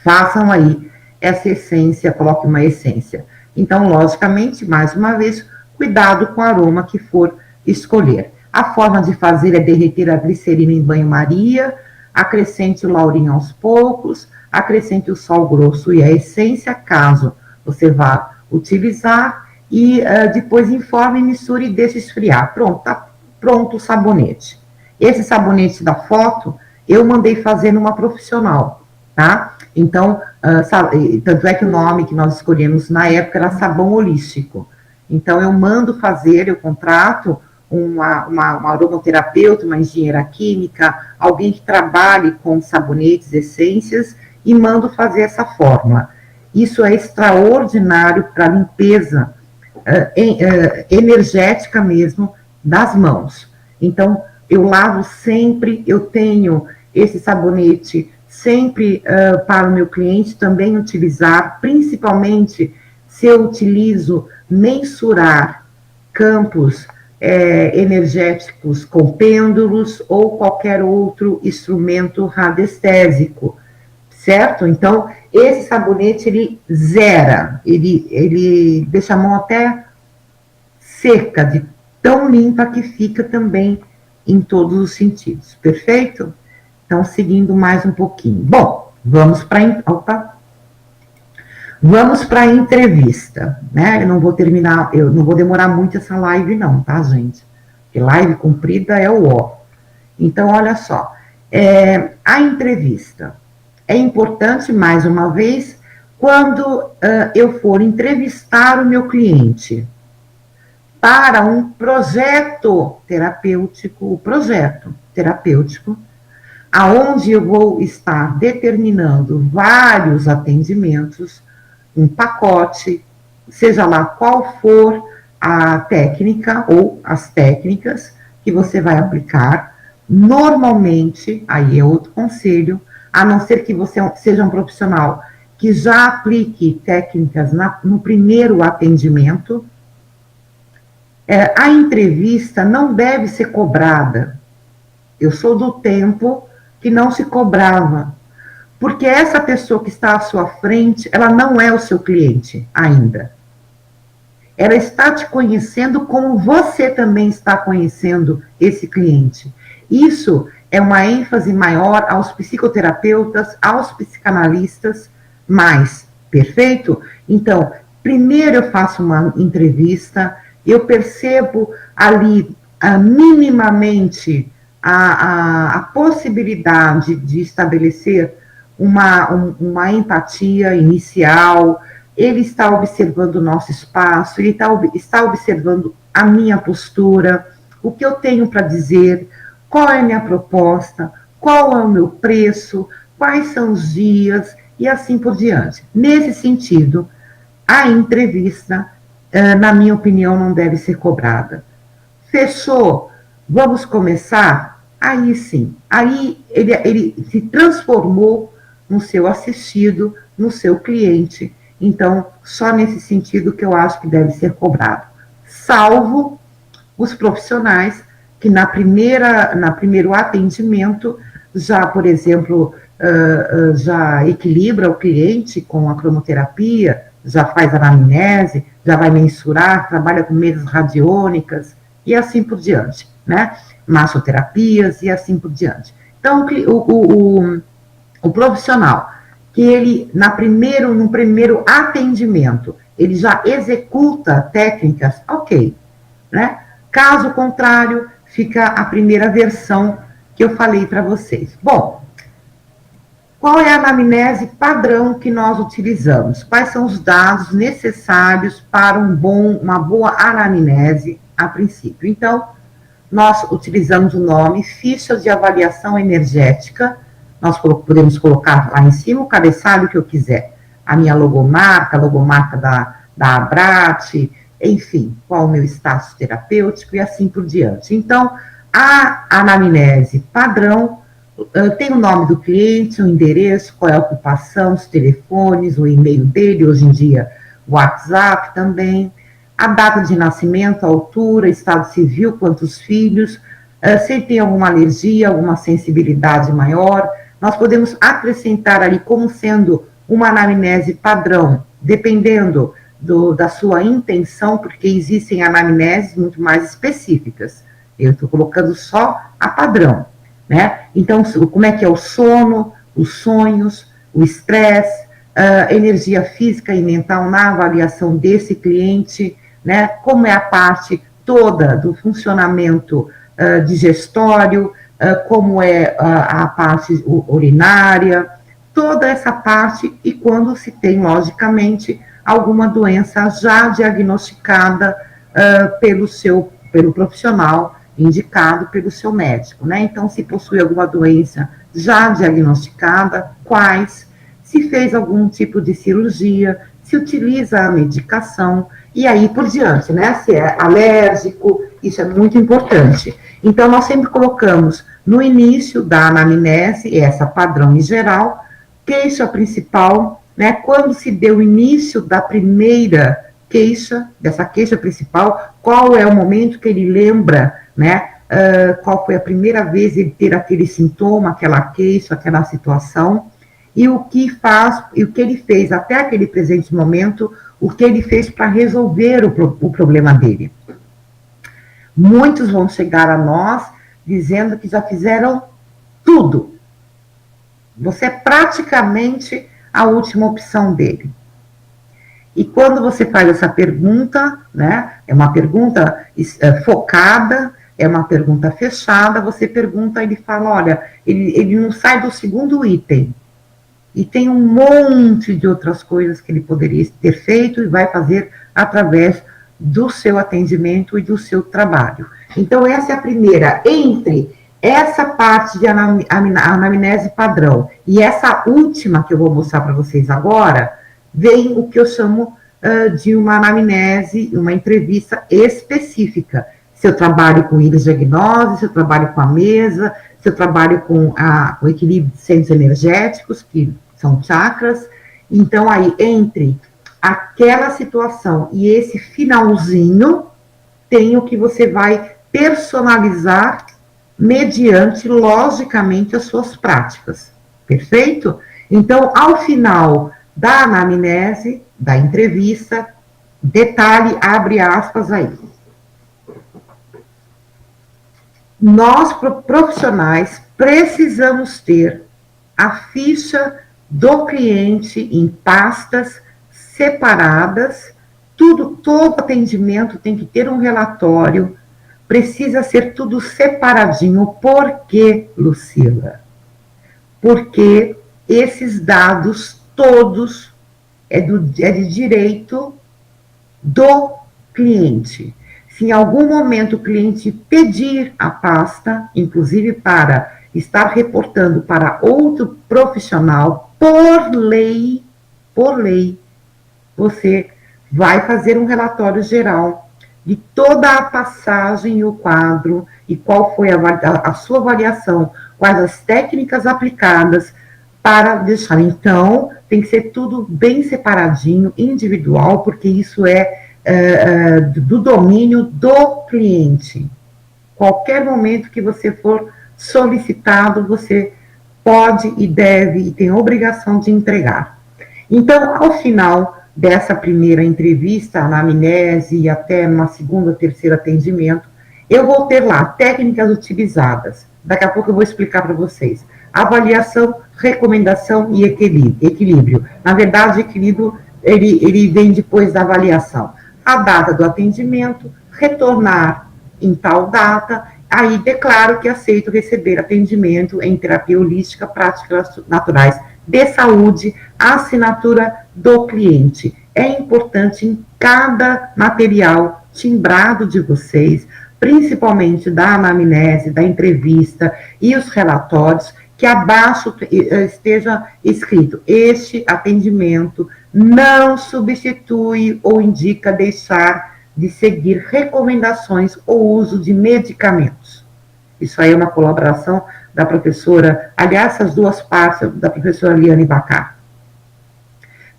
façam aí essa essência, coloque uma essência. Então, logicamente, mais uma vez, cuidado com o aroma que for escolher. A forma de fazer é derreter a glicerina em banho-maria, acrescente o laurim aos poucos, acrescente o sal grosso e a essência, caso você vá utilizar, e depois informe, misture e deixe esfriar. Pronto, tá pronto o sabonete. Esse sabonete da foto, eu mandei fazer numa profissional, tá? Então, tanto é que o nome que nós escolhemos na época era sabão holístico. Então, eu mando fazer, eu contrato uma aromaterapeuta, uma engenheira química, alguém que trabalhe com sabonetes, essências, e mando fazer essa fórmula. Isso é extraordinário para limpeza energética mesmo das mãos. Então, eu lavo sempre, eu tenho esse sabonete sempre para o meu cliente também utilizar, principalmente se eu utilizo mensurar campos energéticos com pêndulos ou qualquer outro instrumento radiestésico, certo? Então, esse sabonete, ele zera, ele deixa a mão até seca, de tão limpa que fica também em todos os sentidos, perfeito? Então, seguindo mais um pouquinho. Bom, vamos para a entrevista, né? Eu não vou demorar muito essa live não, tá, gente? Porque live comprida é o ó. Então, olha só, a entrevista é importante, mais uma vez, quando eu for entrevistar o meu cliente para um projeto terapêutico, aonde eu vou estar determinando vários atendimentos, um pacote, seja lá qual for a técnica ou as técnicas que você vai aplicar. Normalmente, aí é outro conselho, a não ser que você seja um profissional que já aplique técnicas no primeiro atendimento, a entrevista não deve ser cobrada. Eu sou do tempo que não se cobrava, porque essa pessoa que está à sua frente, ela não é o seu cliente ainda. Ela está te conhecendo como você também está conhecendo esse cliente. Isso é uma ênfase maior aos psicoterapeutas, aos psicanalistas, mais, perfeito? Então, primeiro eu faço uma entrevista, eu percebo ali minimamente a possibilidade de estabelecer uma empatia inicial, ele está observando o nosso espaço, ele está observando a minha postura, o que eu tenho para dizer, qual é a minha proposta, qual é o meu preço, quais são os dias e assim por diante. Nesse sentido, a entrevista, na minha opinião, não deve ser cobrada. Fechou? Vamos começar? Aí sim, aí ele se transformou no seu assistido, no seu cliente. Então, só nesse sentido que eu acho que deve ser cobrado. Salvo os profissionais que no primeiro atendimento já, por exemplo, já equilibra o cliente com a cromoterapia, já faz anamnese, já vai mensurar, trabalha com mesas radiônicas e assim por diante, né? Massoterapias e assim por diante. Então, o profissional que ele, no primeiro atendimento, ele já executa técnicas, ok, né? Caso contrário, fica a primeira versão que eu falei para vocês. Bom, qual é a anamnese padrão que nós utilizamos? Quais são os dados necessários para uma boa anamnese a princípio? Então, nós utilizamos o nome ficha de avaliação energética. Nós podemos colocar lá em cima o cabeçalho que eu quiser. A minha logomarca, a logomarca da Abrat, enfim, qual o meu status terapêutico e assim por diante. Então, a anamnese padrão tem o nome do cliente, o endereço, qual é a ocupação, os telefones, o e-mail dele, hoje em dia o WhatsApp também, a data de nascimento, a altura, estado civil, quantos filhos, se ele tem alguma alergia, alguma sensibilidade maior. Nós podemos acrescentar ali como sendo uma anamnese padrão, dependendo da sua intenção, porque existem anamneses muito mais específicas. Eu estou colocando só a padrão, né? Então, como é que é o sono, os sonhos, o estresse, energia física e mental na avaliação desse cliente, né? Como é a parte toda do funcionamento digestório, como é a parte urinária, toda essa parte, e quando se tem, logicamente, alguma doença já diagnosticada pelo profissional, indicado pelo seu médico, né? Então, se possui alguma doença já diagnosticada, quais, se fez algum tipo de cirurgia, se utiliza a medicação, e aí por diante, né? Se é alérgico, Isso é muito importante. Então, nós sempre colocamos no início da anamnese, essa padrão em geral, queixa principal, né? Quando se deu o início da primeira queixa, dessa queixa principal, qual é o momento que ele lembra, né? Qual foi a primeira vez ele ter aquele sintoma, aquela queixa, aquela situação, e o que faz, e o que ele fez até aquele presente momento, o que ele fez para resolver o problema dele. Muitos vão chegar a nós dizendo que já fizeram tudo. Você é praticamente a última opção dele. E quando você faz essa pergunta, né, é uma pergunta focada, é uma pergunta fechada, você pergunta, ele fala, olha, ele não sai do segundo item. E tem um monte de outras coisas que ele poderia ter feito e vai fazer através do seu atendimento e do seu trabalho. Então, essa é a primeira. Entre essa parte de anamnese padrão e essa última que eu vou mostrar para vocês agora, vem o que eu chamo de uma anamnese, uma entrevista específica. Se eu trabalho com íris diagnose, se eu trabalho com a mesa, se eu trabalho com o equilíbrio de centros energéticos, que são chakras. Então, aí, entre aquela situação e esse finalzinho, tem o que você vai personalizar mediante, logicamente, as suas práticas. Perfeito? Então, ao final da anamnese, da entrevista, detalhe, abre aspas aí. Nós, profissionais, precisamos ter a ficha do cliente em pastas separadas, todo atendimento tem que ter um relatório, precisa ser tudo separadinho. Por quê, Lucila? Porque esses dados todos é de direito do cliente. Se em algum momento o cliente pedir a pasta, inclusive para estar reportando para outro profissional, por lei, você vai fazer um relatório geral de toda a passagem e o quadro, e qual foi a sua avaliação, quais as técnicas aplicadas para deixar. Então, tem que ser tudo bem separadinho, individual, porque isso é do domínio do cliente. Qualquer momento que você for solicitado, você pode e deve e tem a obrigação de entregar. Então, ao final dessa primeira entrevista, anamnese e até uma segunda, terceira atendimento, eu vou ter lá técnicas utilizadas. Daqui a pouco eu vou explicar para vocês. Avaliação, recomendação e equilíbrio. Na verdade, o equilíbrio ele vem depois da avaliação. A data do atendimento, retornar em tal data, aí declaro que aceito receber atendimento em terapia holística, práticas naturais de saúde, assinatura do cliente. É importante em cada material timbrado de vocês, principalmente da anamnese, da entrevista e os relatórios, que abaixo esteja escrito: este atendimento não substitui ou indica deixar de seguir recomendações ou uso de medicamentos. Isso aí é uma colaboração da professora, aliás, essas duas partes da professora Liane Bacar.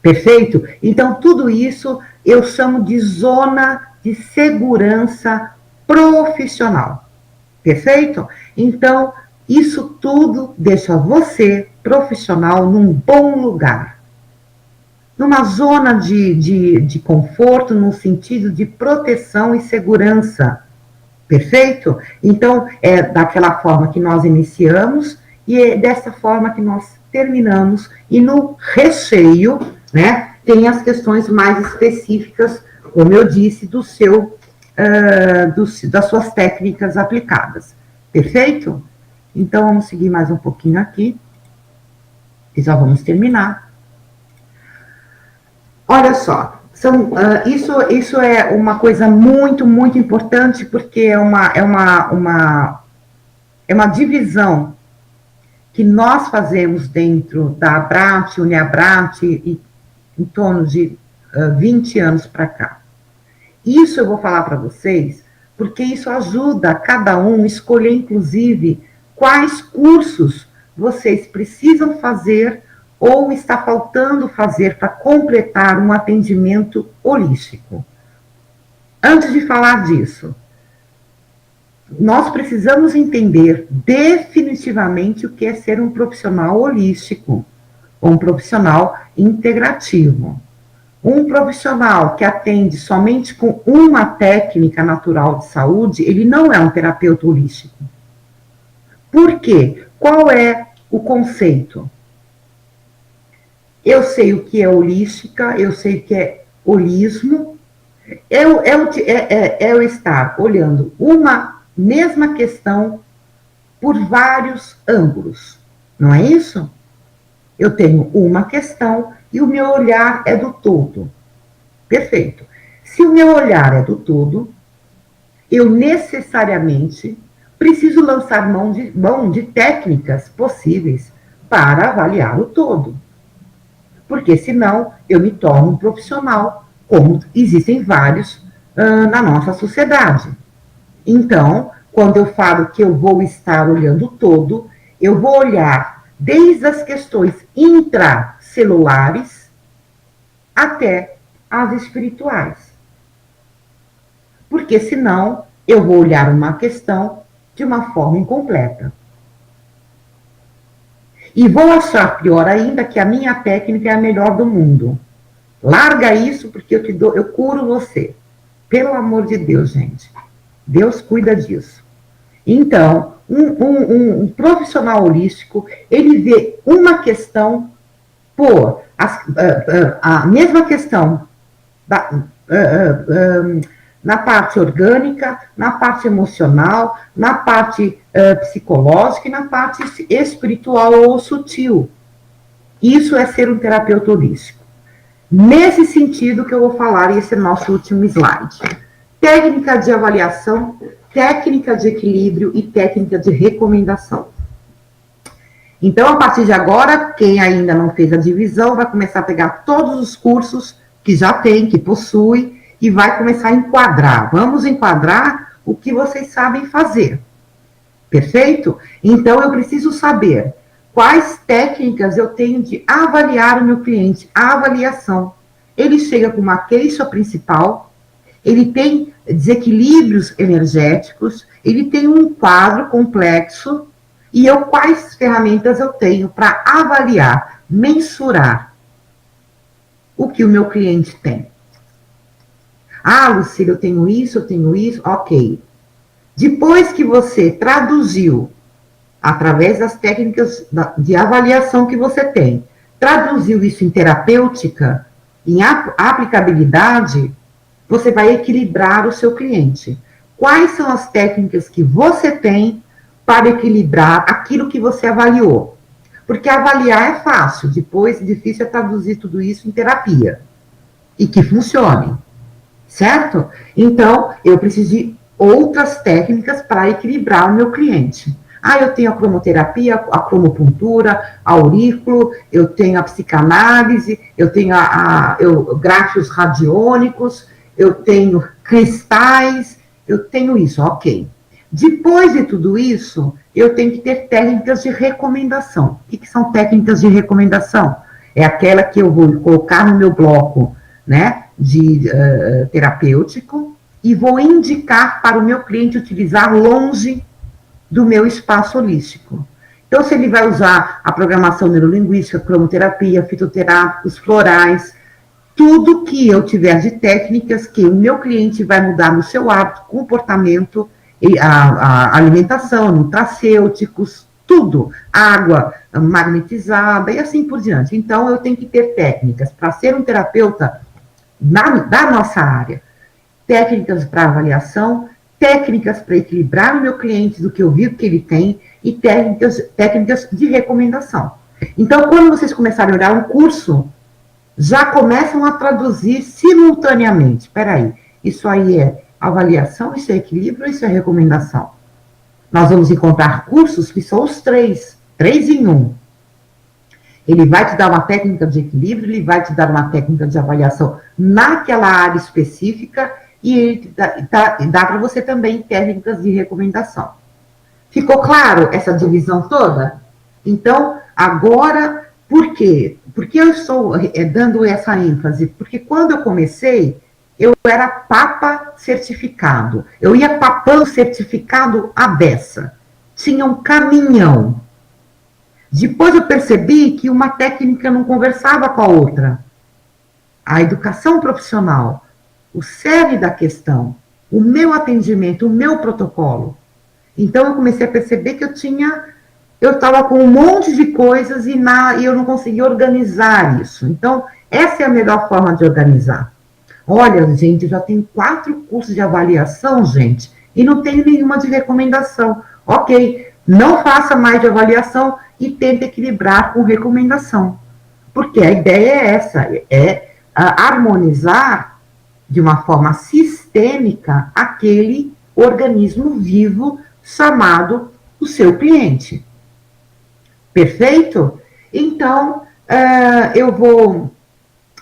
Perfeito? Então, tudo isso eu chamo de zona de segurança profissional. Perfeito? Então, isso tudo deixa você, profissional, num bom lugar. Numa zona de conforto, no sentido de proteção e segurança. Perfeito? Então, é daquela forma que nós iniciamos e é dessa forma que nós terminamos. E no recheio, né, tem as questões mais específicas, como eu disse, das suas técnicas aplicadas. Perfeito? Então, vamos seguir mais um pouquinho aqui, e já vamos terminar. Olha só, isso é uma coisa muito, muito importante, porque é uma divisão que nós fazemos dentro da Abrate, Uniabrate, em torno de 20 anos para cá. Isso eu vou falar para vocês porque isso ajuda cada um a escolher, inclusive, quais cursos vocês precisam fazer ou está faltando fazer para completar um atendimento holístico. Antes de falar disso, nós precisamos entender definitivamente o que é ser um profissional holístico, ou um profissional integrativo. Um profissional que atende somente com uma técnica natural de saúde, ele não é um terapeuta holístico. Por quê? Qual é o conceito? Eu sei o que é holística, eu sei o que é holismo, eu estar olhando uma mesma questão por vários ângulos, não é isso? Eu tenho uma questão e o meu olhar é do todo. Perfeito. Se o meu olhar é do todo, eu necessariamente preciso lançar mão de técnicas possíveis para avaliar o todo. Porque senão eu me torno um profissional, como existem vários na nossa sociedade. Então, quando eu falo que eu vou estar olhando o todo, eu vou olhar desde as questões intracelulares até as espirituais. Porque senão eu vou olhar uma questão de uma forma incompleta. E vou achar pior ainda que a minha técnica é a melhor do mundo. Larga isso porque eu curo você. Pelo amor de Deus, gente. Deus cuida disso. Então, um profissional holístico, ele vê uma questão por a mesma questão na parte orgânica, na parte emocional, na parte psicológica e na parte espiritual ou sutil. Isso é ser um terapeuta holístico. Nesse sentido que eu vou falar, esse é o nosso último slide. Técnica de avaliação, técnica de equilíbrio e técnica de recomendação. Então, a partir de agora, quem ainda não fez a divisão vai começar a pegar todos os cursos que já tem, que possui, e vai começar a enquadrar. Vamos enquadrar o que vocês sabem fazer. Perfeito? Então, eu preciso saber quais técnicas eu tenho de avaliar o meu cliente, a avaliação. Ele chega com uma queixa principal, ele tem desequilíbrios energéticos, ele tem um quadro complexo, e quais ferramentas eu tenho para avaliar, mensurar o que o meu cliente tem. Ah, Lucília, eu tenho isso, ok. Depois que você traduziu, através das técnicas de avaliação que você tem, traduziu isso em terapêutica, em aplicabilidade, você vai equilibrar o seu cliente. Quais são as técnicas que você tem para equilibrar aquilo que você avaliou? Porque avaliar é fácil, depois difícil é traduzir tudo isso em terapia. E que funcione, certo? Então, eu preciso de outras técnicas para equilibrar o meu cliente. Ah, eu tenho a cromoterapia, a cromopuntura, a aurículo, eu tenho a psicanálise, eu tenho gráfios radiônicos, eu tenho cristais, eu tenho isso, ok. Depois de tudo isso, eu tenho que ter técnicas de recomendação. O que são técnicas de recomendação? É aquela que eu vou colocar no meu bloco, né, de terapêutico e vou indicar para o meu cliente utilizar longe do meu espaço holístico. Então, se ele vai usar a programação neurolinguística, cromoterapia, fitoterápicos, florais, tudo que eu tiver de técnicas que o meu cliente vai mudar no seu hábito, comportamento, a alimentação, nutracêuticos, tudo, água magnetizada e assim por diante. Então, eu tenho que ter técnicas para ser um terapeuta da nossa área, técnicas para avaliação, técnicas para equilibrar o meu cliente do que eu vi que ele tem e técnicas de recomendação. Então, quando vocês começarem a olhar um curso, já começam a traduzir simultaneamente. Espera aí, isso aí é avaliação, isso é equilíbrio, isso é recomendação. Nós vamos encontrar cursos que são os três em um. Ele vai te dar uma técnica de equilíbrio, ele vai te dar uma técnica de avaliação naquela área específica e dá para você também técnicas de recomendação. Ficou claro essa divisão toda? Então, agora, por quê? Por que eu estou dando essa ênfase? Porque quando eu comecei, eu era papa certificado. Eu ia papando certificado à beça. Tinha um caminhão. Depois eu percebi que uma técnica não conversava com a outra. A educação profissional, o cerne da questão, o meu atendimento, o meu protocolo. Então eu comecei a perceber que eu estava com um monte de coisas e eu não conseguia organizar isso. Então, essa é a melhor forma de organizar. Olha, gente, já tem 4 cursos de avaliação, gente, e não tenho nenhuma de recomendação. Ok, não faça mais de avaliação e tente equilibrar com recomendação. Porque a ideia é essa, é harmonizar de uma forma sistêmica aquele organismo vivo chamado o seu cliente. Perfeito? Então, eu vou...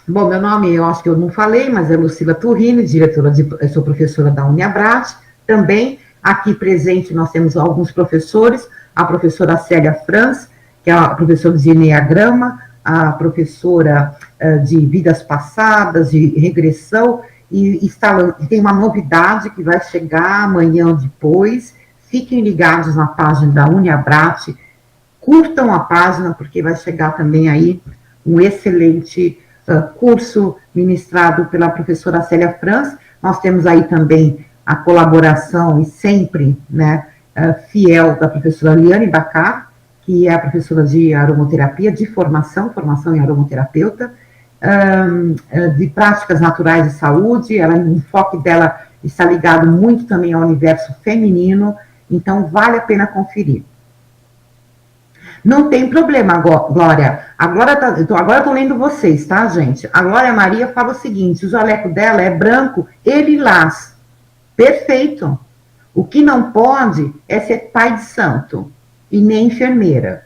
Bom, meu nome, eu acho que eu não falei, mas é Lucila Turrini, eu sou professora da Uniabrat. Também, aqui presente, nós temos alguns professores, a professora Célia Franz, que é a professora de Enneagrama, a professora de vidas passadas, de regressão, e tem uma novidade que vai chegar amanhã ou depois. Fiquem ligados na página da Uniabrat, curtam a página, porque vai chegar também aí um excelente curso ministrado pela professora Célia Franz. Nós temos aí também a colaboração, e sempre, né, fiel, da professora Liane Bacar, que é a professora de aromaterapia, de formação em aromaterapeuta, de práticas naturais de saúde. O enfoque dela está ligado muito também ao universo feminino, então vale a pena conferir. Não tem problema, Glória. Agora eu tô lendo vocês, tá, gente? A Glória Maria fala o seguinte: o jaleco dela é branco e lilás. Perfeito. O que não pode é ser pai de santo e nem enfermeira.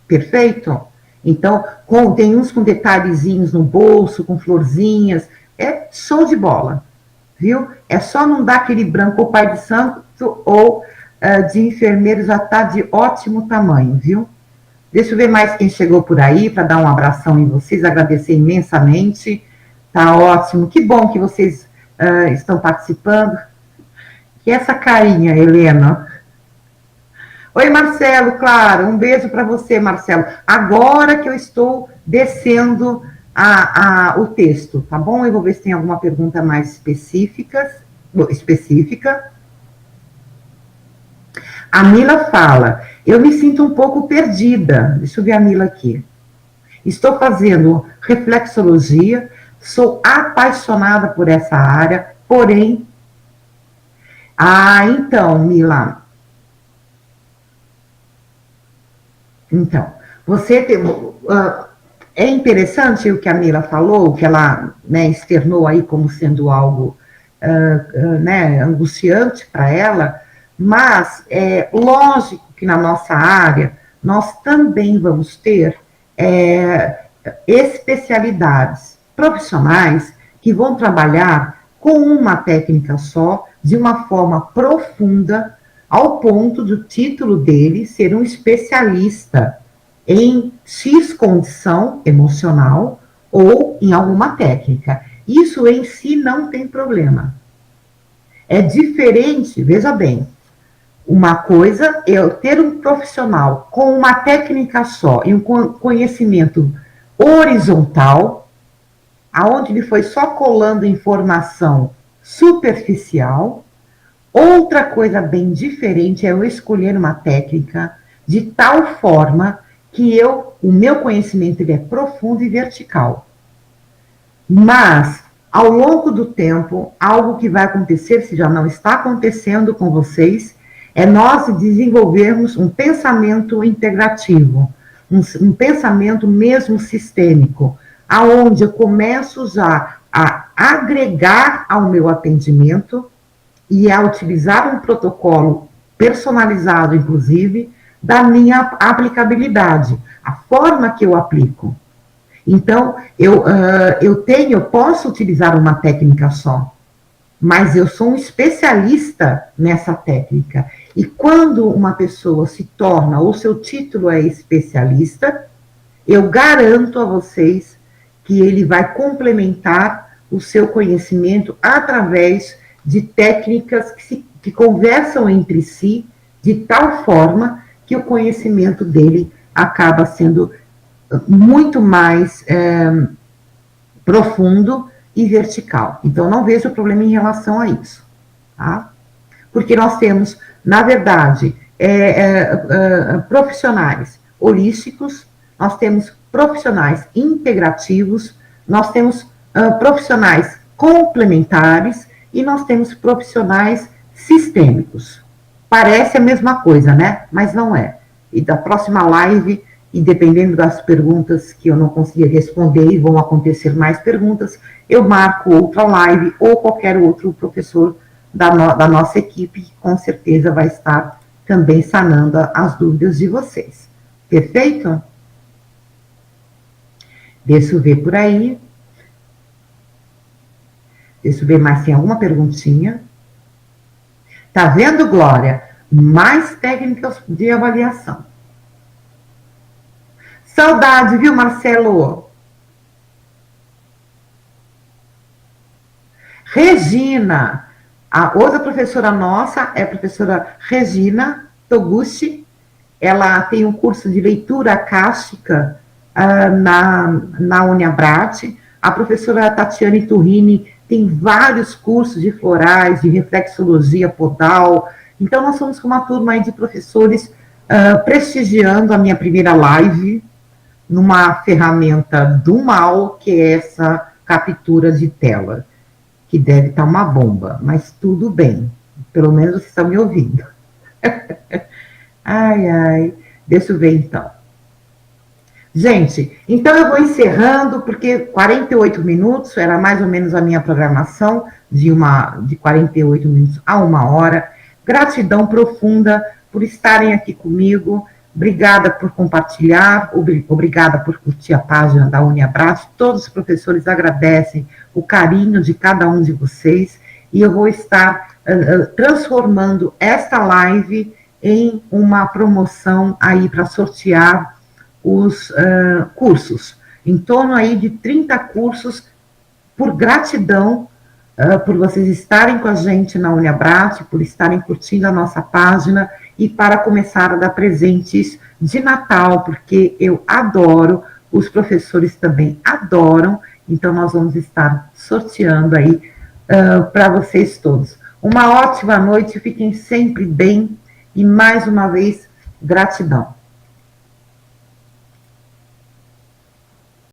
Perfeito? Então, tem uns com detalhezinhos no bolso, com florzinhas. É show de bola, viu? É só não dar aquele branco ou pai de santo ou de enfermeiro, já está de ótimo tamanho, viu? Deixa eu ver mais quem chegou por aí, para dar um abração em vocês, agradecer imensamente. Tá ótimo, que bom que vocês estão participando. Que essa carinha, Helena. Oi, Marcelo, claro, um beijo para você, Marcelo. Agora que eu estou descendo o texto, tá bom? Eu vou ver se tem alguma pergunta mais específica. A Mila fala: eu me sinto um pouco perdida. Deixa eu ver a Mila aqui. Estou fazendo reflexologia, sou apaixonada por essa área, porém... então, Mila. Então, você tem... é interessante o que a Mila falou, que ela, né, externou aí como sendo algo né, angustiante para ela, mas é lógico que na nossa área nós também vamos ter especialidades profissionais que vão trabalhar com uma técnica só, de uma forma profunda, ao ponto do título dele ser um especialista em X condição emocional ou em alguma técnica. Isso em si não tem problema. É diferente, veja bem, uma coisa é eu ter um profissional com uma técnica só e um conhecimento horizontal, aonde ele foi só colando informação superficial. Outra coisa bem diferente é eu escolher uma técnica de tal forma que o meu conhecimento ele é profundo e vertical. Mas, ao longo do tempo, algo que vai acontecer, se já não está acontecendo com vocês, é nós desenvolvermos um pensamento integrativo, um pensamento mesmo sistêmico, aonde eu começo já a agregar ao meu atendimento e a utilizar um protocolo personalizado, inclusive, da minha aplicabilidade, a forma que eu aplico. Então, eu posso utilizar uma técnica só, mas eu sou um especialista nessa técnica. E quando uma pessoa se torna, ou seu título é especialista, eu garanto a vocês que ele vai complementar o seu conhecimento através de técnicas que conversam entre si de tal forma que o conhecimento dele acaba sendo muito mais profundo e vertical. Então, não vejo problema em relação a isso, tá? Porque nós temos, na verdade, profissionais holísticos, nós temos profissionais integrativos, nós temos profissionais complementares e nós temos profissionais sistêmicos. Parece a mesma coisa, né? Mas não é. E da próxima live, e dependendo das perguntas que eu não conseguir responder, e vão acontecer mais perguntas, eu marco outra live ou qualquer outro professor da nossa equipe, que com certeza vai estar também sanando as dúvidas de vocês. Perfeito? Deixa eu ver por aí. Deixa eu ver mais se tem alguma perguntinha. Tá vendo, Glória? Mais técnicas de avaliação. Saudade, viu, Marcelo? Regina, a outra professora nossa é a professora Regina Toguchi. Ela tem um curso de leitura acástica na Uniabrat. A professora Tatiane Turrini tem vários cursos de florais, de reflexologia podal. Então, nós somos com uma turma aí de professores prestigiando a minha primeira live numa ferramenta do mal, que é essa captura de tela, que deve estar uma bomba, mas tudo bem, pelo menos vocês estão me ouvindo. Ai, ai, deixa eu ver então. Gente, então eu vou encerrando, porque 48 minutos era mais ou menos a minha programação, de 48 minutos a 1 hora. Gratidão profunda por estarem aqui comigo. Obrigada por compartilhar, obrigada por curtir a página da Uniabrat. Todos os professores agradecem o carinho de cada um de vocês. E eu vou estar transformando esta live em uma promoção aí para sortear os cursos, em torno aí de 30 cursos, por gratidão, por vocês estarem com a gente na Uniabrat, por estarem curtindo a nossa página, e para começar a dar presentes de Natal, porque eu adoro, os professores também adoram, então nós vamos estar sorteando aí para vocês todos. Uma ótima noite, fiquem sempre bem, e mais uma vez, gratidão.